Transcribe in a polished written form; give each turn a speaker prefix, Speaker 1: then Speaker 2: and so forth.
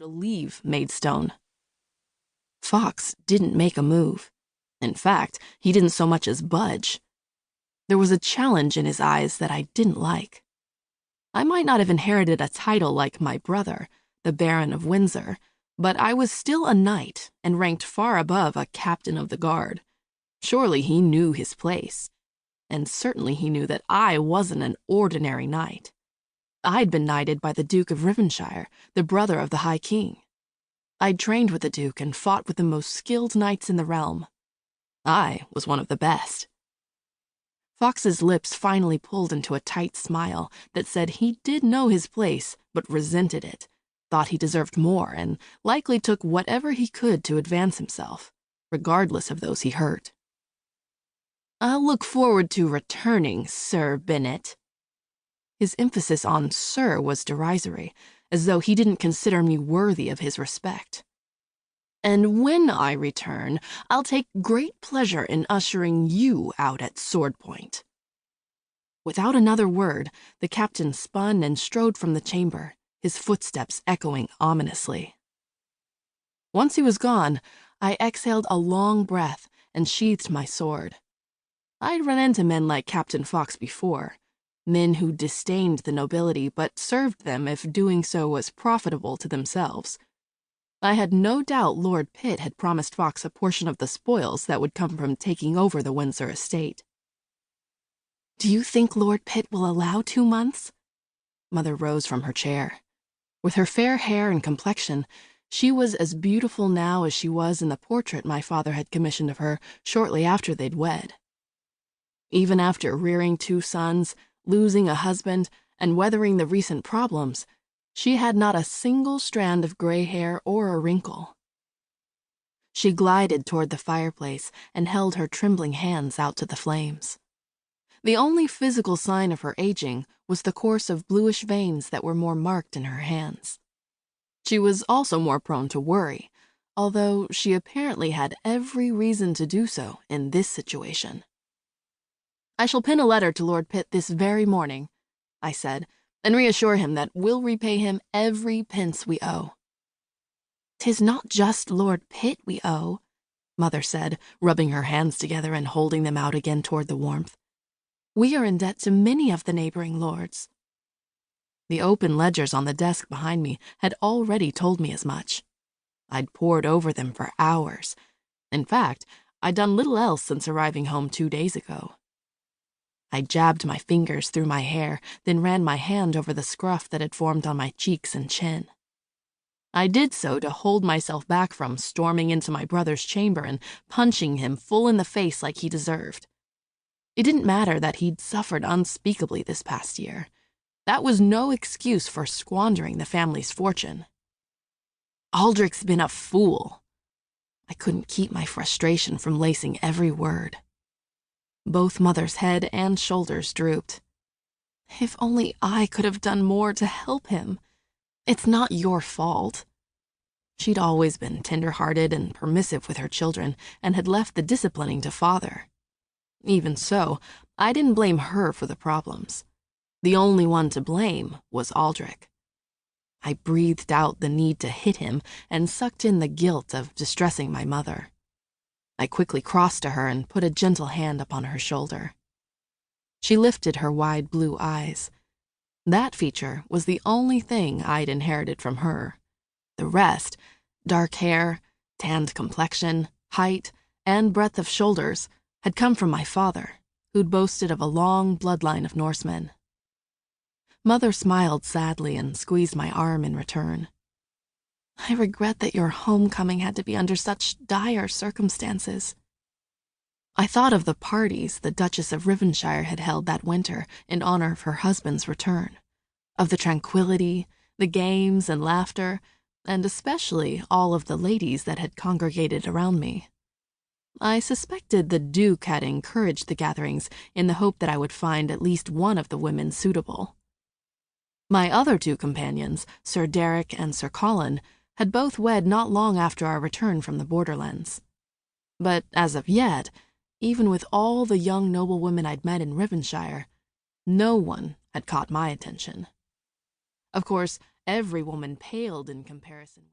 Speaker 1: to leave Maidstone. Fawkes didn't make a move. In fact, he didn't so much as budge. There was a challenge in his eyes that I didn't like. I might not have inherited a title like my brother, the Baron of Windsor, but I was still a knight and ranked far above a captain of the guard. Surely he knew his place. And certainly he knew that I wasn't an ordinary knight. I'd been knighted by the Duke of Rivenshire, the brother of the High King. I'd trained with the Duke and fought with the most skilled knights in the realm. I was one of the best. Fawkes's lips finally pulled into a tight smile that said he did know his place, but resented it, thought he deserved more, and likely took whatever he could to advance himself, regardless of those he hurt. "I'll look forward to returning, Sir Bennet." His emphasis on Sir was derisory, as though he didn't consider me worthy of his respect. "And when I return, I'll take great pleasure in ushering you out at sword point." Without another word, the captain spun and strode from the chamber, his footsteps echoing ominously. Once he was gone, I exhaled a long breath and sheathed my sword. I'd run into men like Captain Fawkes before, men who disdained the nobility but served them if doing so was profitable to themselves. I had no doubt Lord Pitt had promised Fawkes a portion of the spoils that would come from taking over the Windsor estate. "Do you think Lord Pitt will allow 2 months?" Mother rose from her chair. With her fair hair and complexion, she was as beautiful now as she was in the portrait my father had commissioned of her shortly after they'd wed. Even after rearing 2 sons, losing a husband, and weathering the recent problems, she had not a single strand of gray hair or a wrinkle. She glided toward the fireplace and held her trembling hands out to the flames. The only physical sign of her aging was the course of bluish veins that were more marked in her hands. She was also more prone to worry, although she apparently had every reason to do so in this situation. "I shall pen a letter to Lord Pitt this very morning," I said, "and reassure him that we'll repay him every pence we owe." "'Tis not just Lord Pitt we owe," Mother said, rubbing her hands together and holding them out again toward the warmth. "We are in debt to many of the neighboring lords." The open ledgers on the desk behind me had already told me as much. I'd pored over them for hours. In fact, I'd done little else since arriving home 2 days ago. I jabbed my fingers through my hair, then ran my hand over the scruff that had formed on my cheeks and chin. I did so to hold myself back from storming into my brother's chamber and punching him full in the face like he deserved. It didn't matter that he'd suffered unspeakably this past year. That was no excuse for squandering the family's fortune. Aldrich's been a fool. I couldn't keep my frustration from lacing every word. Both Mother's head and shoulders drooped. "If only I could have done more to help him. It's not your fault." She'd always been tender-hearted and permissive with her children and had left the disciplining to Father. Even so, I didn't blame her for the problems. The only one to blame was Aldrich. I breathed out the need to hit him and sucked in the guilt of distressing my mother. I quickly crossed to her and put a gentle hand upon her shoulder. She lifted her wide blue eyes. That feature was the only thing I'd inherited from her. The rest, dark hair, tanned complexion, height, and breadth of shoulders, had come from my father, who'd boasted of a long bloodline of Norsemen. Mother smiled sadly and squeezed my arm in return. "I regret that your homecoming had to be under such dire circumstances." I thought of the parties the Duchess of Rivenshire had held that winter in honor of her husband's return, of the tranquility, the games and laughter, and especially all of the ladies that had congregated around me. I suspected the Duke had encouraged the gatherings in the hope that I would find at least one of the women suitable. My other 2 companions, Sir Derek and Sir Colin, had both wed not long after our return from the borderlands. But as of yet, even with all the young noblewomen I'd met in Rivenshire, no one had caught my attention. Of course, every woman paled in comparison.